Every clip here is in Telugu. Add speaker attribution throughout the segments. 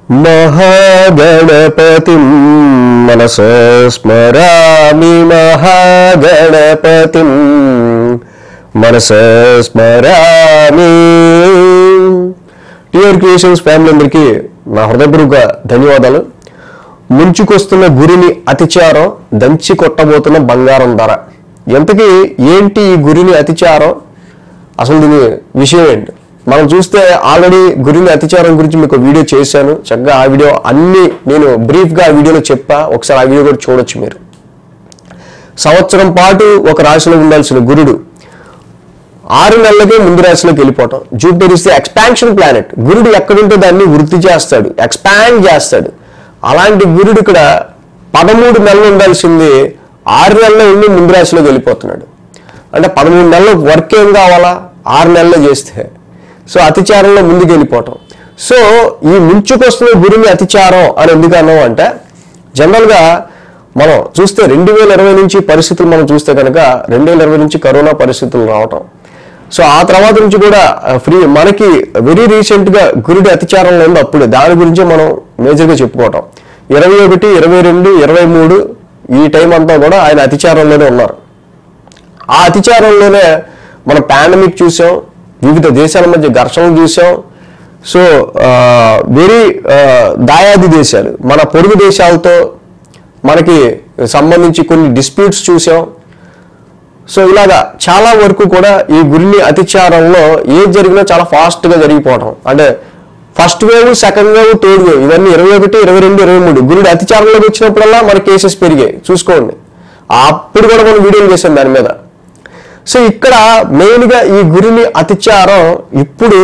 Speaker 1: महागणपतिं मनसा स्मरामि महागणपतिं मनसा स्मरामि। టిఆర్ క్రియేషన్స్ ఫ్యామిలీ అందరికీ నా హృదయపూర్వక ధన్యవాదాలు. ముంచుకొస్తున్న గురిని అతిచారం, దంచి కొట్టబోతున్న బంగారం ధర. ఎంతకీ ఏంటి ఈ గురిని అతిచారం? అసలు దీని విషయం ఏంటి? మనం చూస్తే ఆల్రెడీ గురిని అతిచారం గురించి మీకు వీడియో చేశాను. చక్కగా ఆ వీడియో అన్ని నేను బ్రీఫ్గా ఆ వీడియోలో చెప్పా. ఒకసారి ఆ వీడియో కూడా చూడొచ్చు మీరు. సంవత్సరం పాటు ఒక రాశిలో ఉండాల్సిన గురుడు 6 నెలలకే ముందు రాశిలోకి వెళ్ళిపోవటం. Jupiter is the expansion planet. గురుడు ఎక్కడుంటే దాన్ని వృద్ధి చేస్తాడు, ఎక్స్పాండ్ చేస్తాడు. అలాంటి గురుడు ఇక్కడ 13 నెలలు ఉండాల్సింది 6 నెలల్లో ఉండి ముందు రాశిలోకి వెళ్ళిపోతున్నాడు. అంటే 13 నెలలు వర్క్ ఏం కావాలా? 6 నెలలు చేస్తే. సో అతిచారంలో ముందుకు వెళ్ళిపోవటం. సో ఈ ముంచుకొస్తున్న గురిని అతిచారం అని ఎందుకు అన్నాం అంటే, జనరల్గా మనం చూస్తే 2020 నుంచి పరిస్థితులు మనం చూస్తే కనుక 2020 నుంచి కరోనా పరిస్థితులు రావటం. సో ఆ తర్వాత నుంచి కూడా మనకి వెరీ రీసెంట్గా గురుడి అతిచారంలో ఉంది. అప్పుడే దాని గురించే మనం మేజర్గా చెప్పుకోవటం. 21, 22, 23 ఈ టైం అంతా కూడా ఆయన అతిచారంలోనే ఉన్నారు. ఆ అతిచారంలోనే మనం పాండమిక్ చూసాం, వివిధ దేశాల మధ్య ఘర్షణలు చూసాం. సో వెరీ దాయాది దేశాలు, మన పొరుగు దేశాలతో మనకి సంబంధించి కొన్ని డిస్ప్యూట్స్ చూసాం. సో ఇలాగా చాలా వరకు కూడా ఈ గురిని అతిచారంలో ఏది జరిగినా చాలా ఫాస్ట్గా జరిగిపోవడం. అంటే first wave, second wave, third wave ఇవన్నీ 21, 22, 23 గురుడు అతిచారంలోకి వచ్చినప్పుడల్లా మన కేసెస్ పెరిగాయి. చూసుకోండి, అప్పుడు కూడా మనం వీడియోలు చేసాం దాని మీద. సో ఇక్కడ మెయిన్గా ఈ గురిని అతిచారం ఇప్పుడు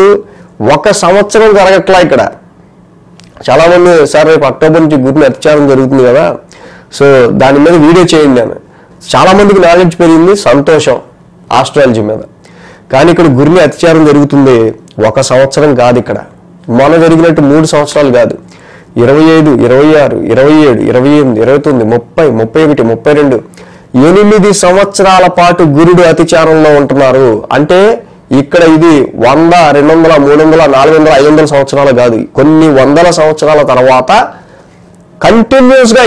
Speaker 1: 1 సంవత్సరం జరగట్లా. ఇక్కడ చాలామంది సార్ రేపు అక్టోబర్ నుంచి గురిని అతిచారం జరుగుతుంది కదా, సో దాని మీద వీడియో చేయండి అని. చాలామందికి నాలెడ్జ్ పెరిగింది, సంతోషం ఆస్ట్రాలజీ మీద. కానీ ఇక్కడ గురిని అతిచారం జరుగుతుంది 1 సంవత్సరం కాదు. ఇక్కడ మొన్న జరిగినట్టు 3 సంవత్సరాలు కాదు. 25, 26, 27, 28, 29, 30, 31, 32 8 సంవత్సరాల పాటు గురుడు అతిచారంలో ఉంటున్నారు. అంటే ఇక్కడ ఇది 100, 200, 300, 400, 500 సంవత్సరాలు కాదు. కొన్ని వందల సంవత్సరాల తర్వాత కంటిన్యూస్గా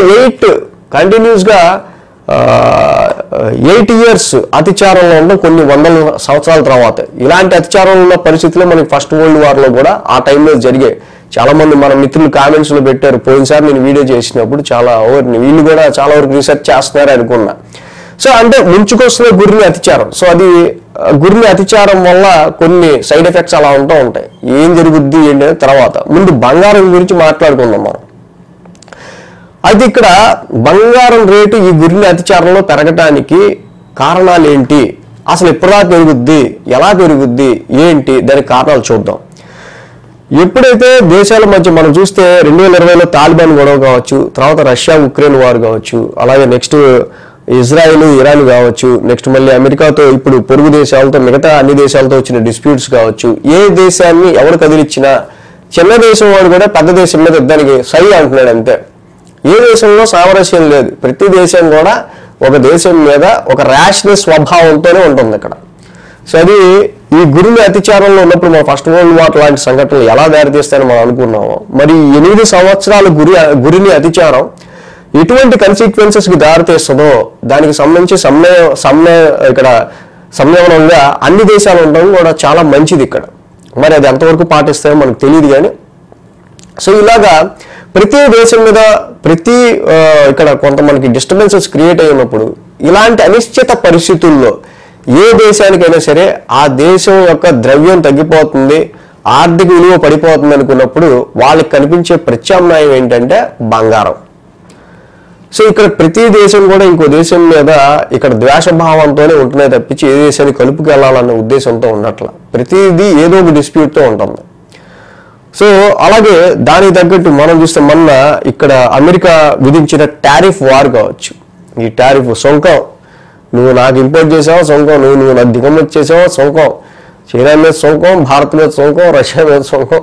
Speaker 1: 8 ఇయర్స్ అతిచారంలో ఉండడం కొన్ని వందల సంవత్సరాల తర్వాత. ఇలాంటి అతిచారంలో ఉన్న పరిస్థితుల్లో మనకి ఫస్ట్ వరల్డ్ వార్లో కూడా ఆ టైంలో జరిగాయి. చాలా మంది మన మిత్రులు కామెంట్స్లో పెట్టారు, పోయినసారి నేను వీడియో చేసినప్పుడు చాలా వీళ్ళు కూడా చాలా వరకు రీసెర్చ్ చేస్తున్నారు అనుకున్నా. సో అంటే ముంచుకొస్తున్న గురిని అతిచారం. సో అది గురిని అతిచారం వల్ల కొన్ని సైడ్ ఎఫెక్ట్స్ అలా ఉంటూ ఉంటాయి. ఏం జరుగుద్ది ఏంటి తర్వాత. ముందు బంగారం గురించి మాట్లాడుకుందాం మనం. అయితే ఇక్కడ బంగారం రేటు ఈ గురిని అతిచారంలో పెరగటానికి కారణాలు ఏంటి, అసలు ఎప్పుడులా పెరుగుద్ది, ఎలా పెరుగుద్ది ఏంటి, దానికి కారణాలు చూద్దాం. ఎప్పుడైతే దేశాల మధ్య మనం చూస్తే 2020లో తాలిబాన్ గొడవ కావచ్చు, తర్వాత రష్యా ఉక్రెయిన్ వార్ కావచ్చు, అలాగే నెక్స్ట్ ఇజ్రాయిల్ ఇరాన్ కావచ్చు, నెక్స్ట్ మళ్ళీ అమెరికాతో ఇప్పుడు పొరుగు దేశాలతో మిగతా అన్ని దేశాలతో వచ్చిన డిస్ప్యూట్స్ కావచ్చు. ఏ దేశాన్ని ఎవరు కదిలిచ్చినా చిన్న దేశం వాడు కూడా పెద్ద దేశం మీద యుద్ధానికి సై అంటున్నాడు అంతే. ఏ దేశంలో సామరస్యం లేదు. ప్రతి దేశం కూడా ఒక దేశం మీద ఒక ర్యాష్నెస్ స్వభావంతోనే ఉంటుంది ఇక్కడ. సో అది ఈ గురిని అతిచారంలో ఉన్నప్పుడు మన ఫస్ట్ వరల్డ్ వార్ లాంటి సంఘటనలు ఎలా దారితీస్తాయని మనం అనుకున్నామో, మరి 8 సంవత్సరాలు గురిని అతిచారం ఎటువంటి కన్సిక్వెన్సెస్కి దారితీస్తుందో దానికి సంబంధించి ఇక్కడ సంయమనంగా అన్ని దేశాలు ఉండడం కూడా చాలా మంచిది ఇక్కడ. మరి అది ఎంతవరకు పాటిస్తాయో మనకు తెలియదు కానీ. సో ఇలాగా ప్రతి దేశం మీద ఇక్కడ కొంత మనకి డిస్టర్బెన్సెస్ క్రియేట్ అయినప్పుడు, ఇలాంటి అనిశ్చిత పరిస్థితుల్లో ఏ దేశానికైనా సరే ఆ దేశం యొక్క ద్రవ్యం తగ్గిపోతుంది, ఆర్థిక విలువ పడిపోతుంది అనుకున్నప్పుడు వాళ్ళకి కనిపించే ప్రత్యామ్నాయం ఏంటంటే బంగారం. సో ఇక్కడ ప్రతి దేశం కూడా ఇంకో దేశం మీద ఇక్కడ ద్వేషభావంతోనే ఉంటున్నాయి తప్పించి ఏ దేశాన్ని కలుపుకి వెళ్ళాలన్న ఉద్దేశంతో ఉండట్ల. ప్రతిదీ ఏదో ఒక డిస్ప్యూట్తో ఉంటుంది. సో అలాగే దానికి తగ్గట్టు మనం చూస్తే మొన్న ఇక్కడ అమెరికా విధించిన టారిఫ్ వార్ కావచ్చు. ఈ టారిఫ్ సొంకం, నువ్వు నాకు ఇంపోర్ట్ చేసావు సొంకం, నువ్వు నాకు దిగుమతి చేసావు సొంకం, చైనా మీద సొంకం, భారత్ మీద సొంకం, రష్యా మీద సొంకం,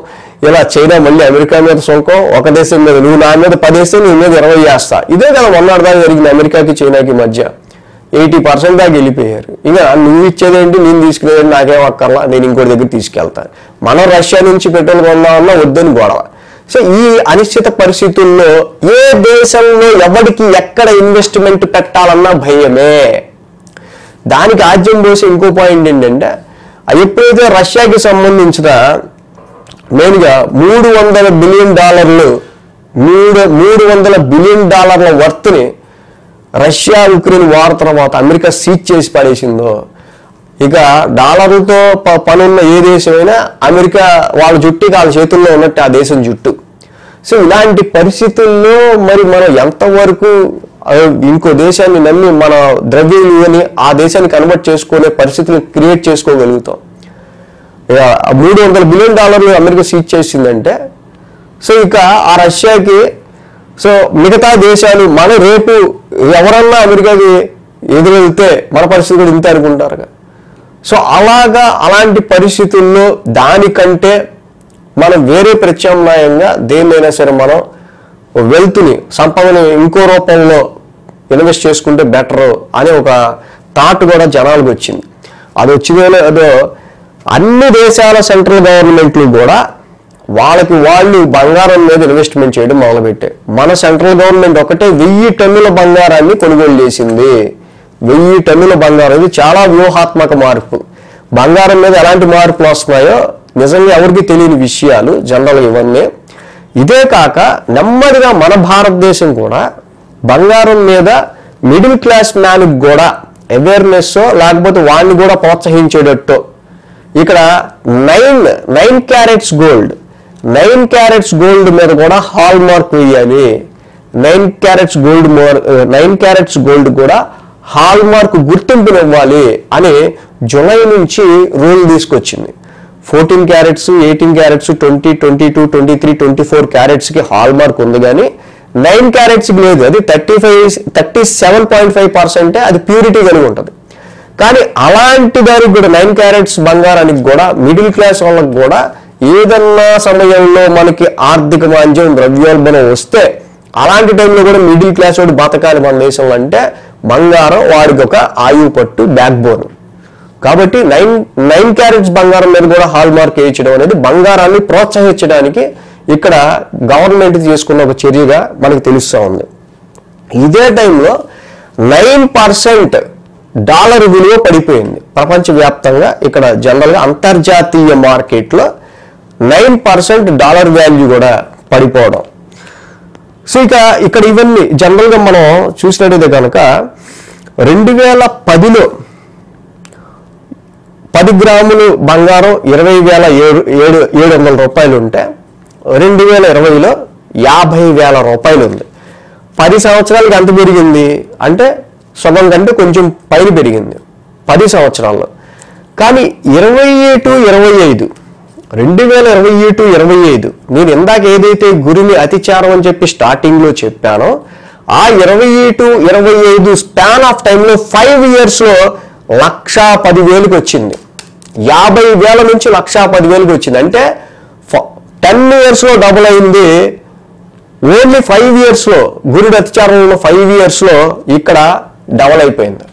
Speaker 1: ఇలా చైనా మళ్ళీ అమెరికా మీద సొంకం, ఒక దేశం మీద నువ్వు నా మీద 10 వేస్తే నీ మీద 20 చేస్తా. ఇదే కదా మొన్నటిదాకా జరిగింది అమెరికాకి చైనాకి మధ్య. 80% దాకా వెళ్ళిపోయారు. ఇక నువ్వు ఇచ్చేదేంటి, నేను తీసుకునేది నాకేం అక్కర్లా, నేను ఇంకోటి దగ్గర తీసుకెళ్తాను. మనం రష్యా నుంచి పెట్రోల్ కొందామన్నా వద్దని గొడవ. సో ఈ అనిశ్చిత పరిస్థితుల్లో ఏ దేశంలో ఎవరికి ఎక్కడ ఇన్వెస్ట్మెంట్ పెట్టాలన్నా భయమే. దానికి ఆజ్యం పోసే ఇంకో పాయింట్ ఏంటంటే, ఎప్పుడైతే రష్యాకి సంబంధించిన మెయిన్గా $300 బిలియన్ $300 బిలియన్ వర్త్ని రష్యా ఉక్రెయిన్ వార్ తర్వాత అమెరికా సీజ్ చేసి పడేసిందో, ఇక డాలర్లతో పనున్న ఏ దేశమైనా అమెరికా వాళ్ళ జుట్టు వాళ్ళ చేతుల్లో ఉన్నట్టు ఆ దేశం జుట్టు. సో ఇలాంటి పరిస్థితుల్లో మరి మనం ఎంతవరకు ఇంకో దేశాన్ని నమ్మి మన ద్రవ్యాన్ని ఆ దేశాన్ని కన్వర్ట్ చేసుకునే పరిస్థితులు క్రియేట్ చేసుకోగలుగుతాం? $300 బిలియన్ అమెరికా సీజ్ చేసిందంటే, సో ఇక ఆ రష్యాకి, సో మిగతా దేశాలు మన రేపు ఎవరన్నా అమెరికాకి ఎదురెళ్తే మన పరిస్థితి కూడా ఇంతే అనుకుంటారు. సో అలాంటి పరిస్థితుల్లో దానికంటే మనం వేరే ప్రత్యామ్నాయంగా దేన్నైనా సరే మనం వెల్త్ని, సంపదని ఇంకో రూపంలో ఇన్వెస్ట్ చేసుకుంటే బెటర్ అనే ఒక థాట్ కూడా జనాలకు వచ్చింది. అది వచ్చిందో అన్ని దేశాల సెంట్రల్ గవర్నమెంట్లు కూడా వాళ్ళు బంగారం మీద ఇన్వెస్ట్మెంట్ చేయడం మొదలుపెట్టాయి. మన సెంట్రల్ గవర్నమెంట్ ఒకటే 1000 టన్నుల బంగారాన్ని కొనుగోలు చేసింది. 1000 టన్నుల బంగారం. ఇది చాలా వ్యూహాత్మక మార్పు. బంగారం మీద ఎలాంటి మార్పులు వస్తున్నాయో నిజంగా ఎవరికి తెలియని విషయాలు జనరల్ ఇవన్నీ. ఇదే కాక నెమ్మదిగా మన భారతదేశం కూడా బంగారం మీద మిడిల్ క్లాస్ మ్యాన్కి కూడా అవేర్నెస్, లేకపోతే వాడిని కూడా ప్రోత్సహించేటట్టు ఇక్కడ 9 క్యారెట్స్ గోల్డ్ 9 క్యారెట్స్ గోల్డ్ మీద కూడా హాల్ మార్క్ వేయాలి. 9 క్యారెట్స్ గోల్డ్ కూడా హాల్ మార్క్ గుర్తింపునివ్వాలి అని జూలై నుంచి రూల్ తీసుకొచ్చింది. 14 క్యారెట్స్, 18 క్యారెట్స్, 20, 22, 23, 24 క్యారెట్స్కి హాల్ మార్క్ ఉంది, కానీ 9 క్యారెట్స్కి లేదు. అది 37.5% అది ప్యూరిటీ కలిగి ఉంటుంది. కానీ అలాంటి దానికి కూడా 9 క్యారెట్స్ బంగారానికి కూడా మిడిల్ క్లాస్ వాళ్ళకి కూడా ఏదన్నా సమయంలో మనకి ఆర్థిక మాంద్యం, ద్రవ్యోల్బణం వస్తే అలాంటి టైంలో కూడా మిడిల్ క్లాస్ వాడు బతకాలి మన దేశంలో అంటే బంగారం వాడికి ఒక ఆయువు పట్టు, బ్యాక్ బోన్. కాబట్టి 9 క్యారెట్స్ బంగారం మీద కూడా హాల్ మార్క్ వేయించడం అనేది బంగారాన్ని ప్రోత్సహించడానికి ఇక్కడ గవర్నమెంట్ తీసుకున్న ఒక చర్యగా మనకు తెలుస్తూ ఉంది. ఇదే టైంలో 9% డాలర్ విలువ పడిపోయింది ప్రపంచవ్యాప్తంగా. ఇక్కడ జనరల్గా అంతర్జాతీయ మార్కెట్లో 9% డాలర్ వాల్యూ కూడా పడిపోవడం. సో ఇక్కడ ఇవన్నీ జనరల్గా మనం చూసినట్టయితే కనుక 2010లో 10 గ్రాములు బంగారం 20,700 రూపాయలు ఉంటే 2020లో 50,000 రూపాయలు ఉంది. 10 సంవత్సరాలకి ఎంత పెరిగింది అంటే సగం కంటే కొంచెం పైన పెరిగింది 10 సంవత్సరాల్లో. కానీ 2021-25 నేను ఇందాక ఏదైతే గురిని అతిచారం అని చెప్పి స్టార్టింగ్లో చెప్పానో ఆ 20-25 స్పాన్ ఆఫ్ టైంలో 5 ఇయర్స్లో 1,10,000కి వచ్చింది. 50,000 నుంచి 1,10,000కి వచ్చింది. అంటే 10 ఇయర్స్లో డబుల్ అయింది. ఓన్లీ 5 ఇయర్స్లో గురుడు అతిచారంలో 5 ఇయర్స్లో ఇక్కడ డబుల్ అయిపోయింది.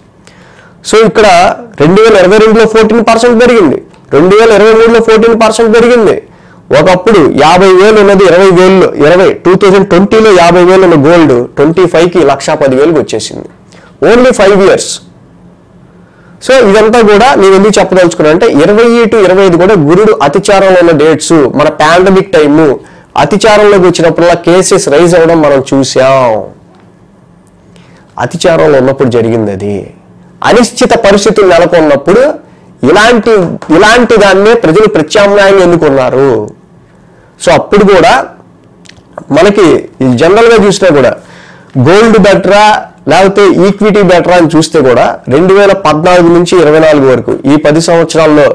Speaker 1: సో ఇక్కడ 2022లో 14% పెరిగింది, 2023లో 14% పెరిగింది. ఒకప్పుడు 50,000 ఉన్నది 2020లో 50,000 ఉన్న గోల్డ్ 25కి 1,10,000కి వచ్చేసింది. Only 5 years. సో ఇదంతా కూడా నేను ఎందుకు చెప్పదలుచుకున్నా అంటే 20-25 కూడా గురుడు అతిచారంలో ఉన్న డేట్స్. మన పాండమిక్ టైము అతిచారంలోకి వచ్చినప్పుడల్లా కేసెస్ రైజ్ అవ్వడం మనం చూసాం. అతిచారంలో ఉన్నప్పుడు జరిగింది అది. అనిశ్చిత పరిస్థితులు నెలకొన్నప్పుడు ఇలాంటి దాన్నే ప్రజలు ప్రత్యామ్నాయంగా ఎన్నుకున్నారు. సో అప్పుడు కూడా మనకి జనరల్గా చూసినా కూడా గోల్డ్ బెటరా లేకపోతే ఈక్విటీ బెటరా అని చూస్తే కూడా 2014 నుంచి 24 వరకు ఈ 10 సంవత్సరాల్లో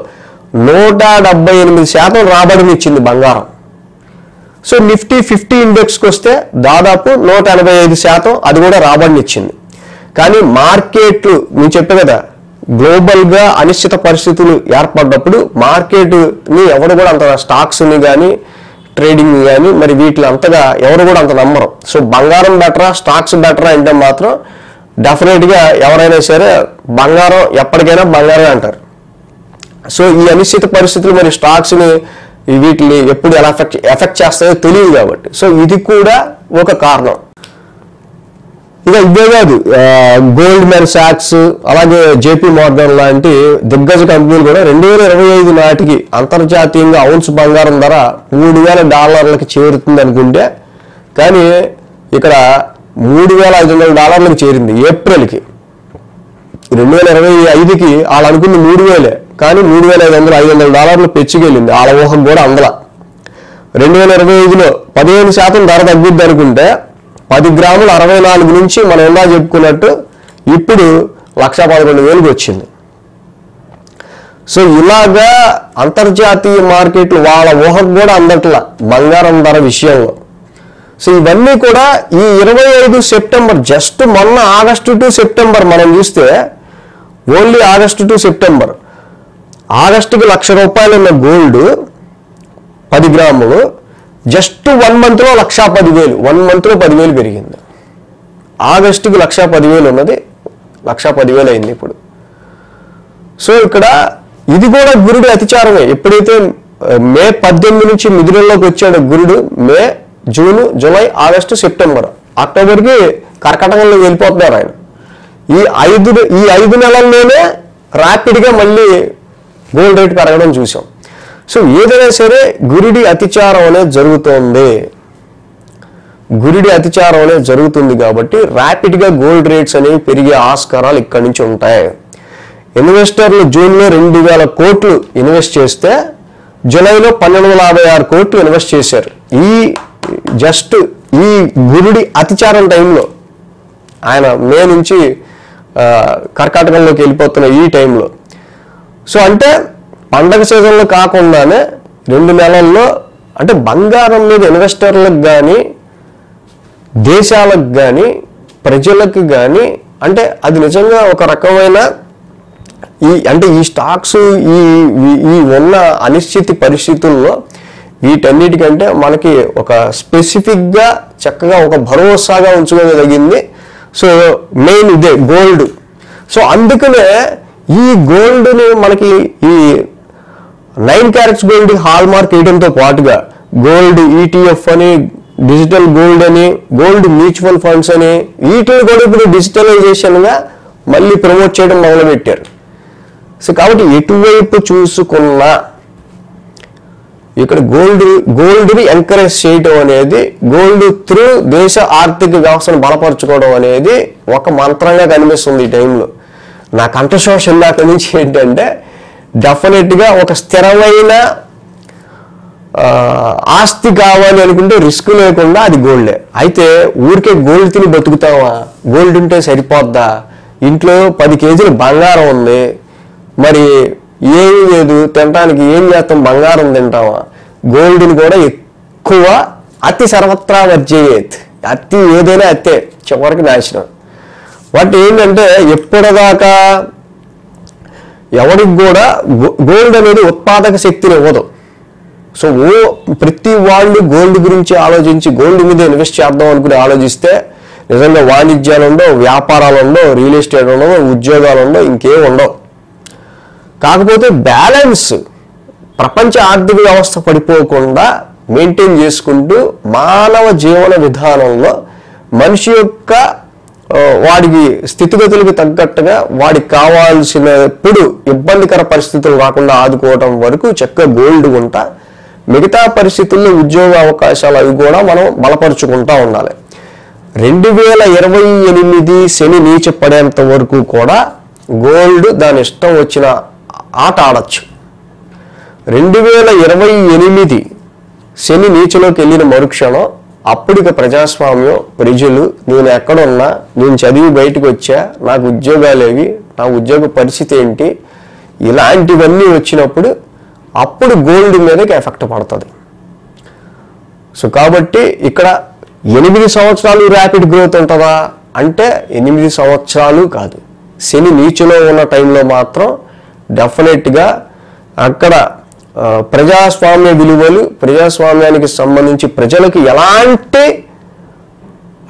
Speaker 1: 178% రాబడిని ఇచ్చింది బంగారం. సో నిఫ్టీ 50 ఇండెక్స్కి వస్తే దాదాపు 185% అది కూడా రాబడిని ఇచ్చింది. కానీ మార్కెట్లు నేను చెప్పే కదా, గ్లోబల్గా అనిశ్చిత పరిస్థితులు ఏర్పడ్డప్పుడు మార్కెట్ని ఎవరు కూడా అంత స్టాక్స్ని కానీ ట్రేడింగ్ కానీ మరి వీటిని అంతగా ఎవరు కూడా అంత నమ్మరు. సో బంగారం బెటరా స్టాక్స్ బెటరా అంటే మాత్రం డెఫినెట్గా ఎవరైనా సరే బంగారం ఎప్పటికైనా బంగారం అంటారు. సో ఈ అనిశ్చిత పరిస్థితులు మరి స్టాక్స్ని వీటిని ఎప్పుడు ఎలా ఎఫెక్ట్ చేస్తాయో తెలియదు కాబట్టి. సో ఇది కూడా ఒక కారణం. ఇక ఇదే కాదు, గోల్డ్మెన్ సాక్స్ అలాగే జేపీ మోర్గన్ లాంటి దిగ్గజ కంపెనీలు కూడా 2025 నాటికి అంతర్జాతీయంగా ఔన్స్ బంగారం ధర $3,000 చేరుతుంది అనుకుంటే, కానీ ఇక్కడ $3,500 చేరింది ఏప్రిల్కి. 2025కి వాళ్ళు అనుకుంది 3,000, కానీ $3,500 పెంచుకెళ్ళింది. వాళ్ళ ఊహం కూడా అందల. 2025లో 15% ధర తగ్గుద్ది అనుకుంటే 10 గ్రాములు 64 నుంచి మనం ఎలా చెప్పుకున్నట్టు ఇప్పుడు 1,11,000కి వచ్చింది. సో ఇలాగా అంతర్జాతీయ మార్కెట్లు వాళ్ళ ఊహకు కూడా అందట్ల బంగారం ధర విషయంలో. సో ఇవన్నీ కూడా ఈ 25 సెప్టెంబర్, జస్ట్ మొన్న ఆగస్టు టు సెప్టెంబర్ మనం చూస్తే, ఓన్లీ ఆగస్టు టు సెప్టెంబర్, ఆగస్టుకి ₹1,00,000 ఉన్న గోల్డ్ 10 గ్రాములు జస్ట్ 1 మంత్లో 1,10,000, 1 మంత్లో 10,000 పెరిగింది. ఆగస్టుకి 1,10,000 ఉన్నది 1,10,000 అయింది ఇప్పుడు. సో ఇక్కడ ఇది కూడా గురుడి అతిచారమే. ఎప్పుడైతే మే 18 నుంచి మిథునంలోకి వచ్చాడు గురుడు, మే, జూన్, జూలై, ఆగస్టు, సెప్టెంబర్, అక్టోబర్కి కర్కాటకంలో వెళ్ళిపోతున్నారు ఆయన. ఈ 5 నెలల్లోనే ర్యాపిడ్గా మళ్ళీ గోల్డ్ రేట్ పెరగడం చూసాం. సో ఏదైనా సరే గురుడి అతిచారం అనేది జరుగుతోంది. గురుడి అతిచారం అనేది జరుగుతుంది కాబట్టి ర్యాపిడ్గా గోల్డ్ రేట్స్ అనేవి పెరిగే ఆస్కారాలు ఇక్కడి నుంచి ఉంటాయి. ఇన్వెస్టర్లు జూన్లో 2,000 కోట్లు ఇన్వెస్ట్ చేస్తే జూలైలో 1,256 కోట్లు ఇన్వెస్ట్ చేశారు. జస్ట్ ఈ గురుడి అతిచారం టైంలో, ఆయన మే నుంచి కర్కాటకంలోకి వెళ్ళిపోతున్న ఈ టైంలో. సో అంటే పండగ సీజన్లో కాకుండానే 2 నెలల్లో, అంటే బంగారం మీద ఇన్వెస్టర్లకు కానీ, దేశాలకు కానీ, ప్రజలకు కానీ, అంటే అది నిజంగా ఒక రకమైన ఈ స్టాక్స్ ఈ ఉన్న అనిశ్చిత పరిస్థితుల్లో వీటన్నిటికంటే మనకి ఒక స్పెసిఫిక్గా చక్కగా ఒక భరోసాగా ఉంచుకోగలిగింది. సో మెయిన్ ఇదే గోల్డ్. సో అందుకనే ఈ గోల్డ్ని మనకి ఈ 9 క్యారెట్స్ గోల్డ్ హాల్ మార్క్ వేయడంతో పాటుగా గోల్డ్ ETF అని, డిజిటల్ గోల్డ్ అని, గోల్డ్ మ్యూచువల్ ఫండ్స్ అని, వీటిని కూడా ఇప్పుడు డిజిటలైజేషన్గా మళ్ళీ ప్రమోట్ చేయడం మొదలుపెట్టారు. సో కాబట్టి ఎటువైపు చూసుకున్నా ఇక్కడ గోల్డ్ని ఎంకరేజ్ చేయడం అనేది, గోల్డ్ త్రూ దేశ ఆర్థిక వ్యవస్థను బలపరచుకోవడం అనేది ఒక మంత్రంగా కనిపిస్తుంది ఈ టైంలో. నా కంఠశోష ఇందాక నుంచి ఏంటంటే, డెఫినెట్గా ఒక స్థిరమైన ఆస్తి కావాలి అనుకుంటే రిస్క్ లేకుండా అది గోల్డే. అయితే ఊరికే గోల్డ్ తిని బతుకుతావా? గోల్డ్ ఉంటే సరిపోద్దా? ఇంట్లో 10 కేజీలు బంగారం ఉంది, మరి ఏమీ లేదు తినడానికి, ఏం చేస్తాం? బంగారం తింటామా? గోల్డ్ని కూడా ఎక్కువ అతి సర్వత్రా వర్జయేత్, అతి ఏదైనా అత్తే చివరికి నాశనం. వాటి ఏంటంటే ఎప్పటిదాకా ఎవరికి కూడా గోల్డ్ అనేది ఉత్పాదక శక్తిని ఇవ్వదు. సో ప్రతి వాళ్ళు గోల్డ్ గురించి ఆలోచించి గోల్డ్ మీద ఇన్వెస్ట్ చేద్దాం అనుకుని ఆలోచిస్తే నిజంగా వాణిజ్యాలు ఉండవు, వ్యాపారాలు ఉండవు, రియల్ ఎస్టేట్ ఉండవు, ఉద్యోగాలు ఉండవు, ఇంకేం ఉండవు. కాకపోతే బ్యాలెన్స్ ప్రపంచ ఆర్థిక వ్యవస్థ పడిపోకుండా మెయింటైన్ చేసుకుంటూ మానవ జీవన విధానంలో మనిషి యొక్క వాడికి స్థితిగతులకు తగ్గట్టుగా వాడికి కావాల్సినప్పుడు ఇబ్బందికర పరిస్థితులు రాకుండా ఆదుకోవడం వరకు చక్కగా గోల్డ్ ఉంటా, మిగతా పరిస్థితుల్లో ఉద్యోగ అవకాశాలు అవి కూడా మనం బలపరుచుకుంటూ ఉండాలి. 2028 శని నీచ పడేంత వరకు కూడా గోల్డ్ దాని ఇష్టం వచ్చిన ఆట ఆడచ్చు. 2028 శని నీచలోకి వెళ్ళిన మరుక్షణం అప్పుడిక ప్రజాస్వామ్యం, ప్రజలు, నేను ఎక్కడున్నా, నేను చదివి బయటకు వచ్చా, నాకు ఉద్యోగాలేవి, నా ఉద్యోగ పరిస్థితి ఏంటి, ఇలాంటివన్నీ వచ్చినప్పుడు అప్పుడు గోల్డ్ మీదకి ఎఫెక్ట్ పడుతుంది. సో కాబట్టి ఇక్కడ 8 సంవత్సరాలు ర్యాపిడ్ గ్రోత్ ఉంటుందా అంటే 8 సంవత్సరాలు కాదు. శని నీచులో ఉన్న టైంలో మాత్రం డెఫినెట్గా అక్కడ ప్రజాస్వామ్య విలువలు, ప్రజాస్వామ్యానికి సంబంధించి ప్రజలకు ఎలాంటి,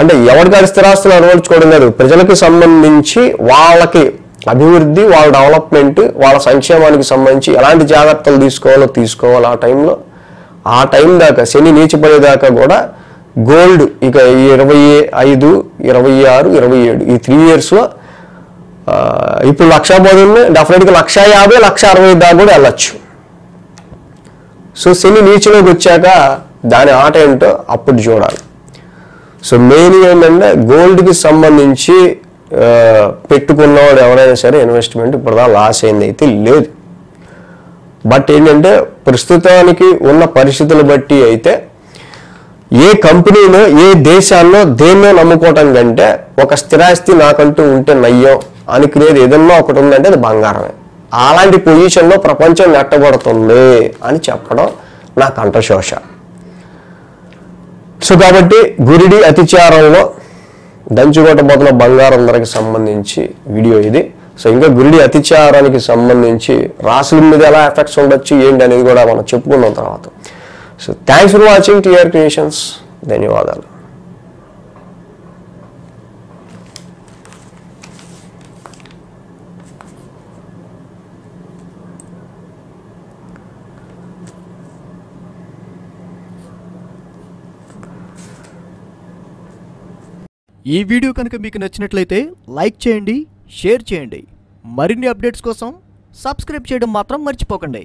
Speaker 1: అంటే ఎవరికాడి స్థిరాస్తులు అలవర్చుకోవడం లేదు, ప్రజలకు సంబంధించి వాళ్ళకి అభివృద్ధి, వాళ్ళ డెవలప్మెంట్, వాళ్ళ సంక్షేమానికి సంబంధించి ఎలాంటి జాగ్రత్తలు తీసుకోవాలో ఆ టైంలో ఆ టైం దాకా శని నీచపడేదాకా కూడా గోల్డ్ ఇక 25, 26, 27 ఈ 3 yearsలో ఇప్పుడు 1,00,000 బదులు డెఫినెట్గా 1,50,000, 1,60,000 దాకా కూడా వెళ్ళచ్చు. సో శని నీచలోకి వచ్చాక దాని ఆట ఏంటో అప్పుడు చూడాలి. సో మెయిన్ ఏంటంటే గోల్డ్కి సంబంధించి పెట్టుకున్నవాడు ఎవరైనా సరే ఇన్వెస్ట్మెంట్ ఇప్పుడుదా లాస్ అయింది అయితే లేదు. బట్ ఏంటంటే ప్రస్తుతానికి ఉన్న పరిస్థితులు బట్టి అయితే ఏ కంపెనీలో ఏ దేశాల్లో దేన్నో నమ్ముకోవటం కంటే ఒక స్థిరాస్తి నాకంటూ ఉంటే నయ్యం అనుకునేది ఏదన్నా ఒకటి ఉందంటే అది బంగారమే. అలాంటి పొజిషన్లో ప్రపంచం నెట్టబడుతుంది అని చెప్పడం నా కంఠశోష. సో కాబట్టి గురిడి అతిచారంలో దంచుకొట్టబోతున్న బంగారం ధరకి సంబంధించి వీడియో ఇది. సో ఇంకా గురిడి అతిచారానికి సంబంధించి రాసుల మీద ఎలా ఎఫెక్ట్స్ ఉండొచ్చు ఏంటి అనేది కూడా మనం చెప్పుకున్నాం తర్వాత. So thanks for watching TR creations. ధన్యవాదాలు.
Speaker 2: ఈ వీడియో కనుక మీకు నచ్చినట్లయితే లైక్ చేయండి, షేర్ చేయండి. మరిన్ని అప్డేట్స్ కోసం సబ్స్క్రైబ్ చేయడం మాత్రం మర్చిపోకండి.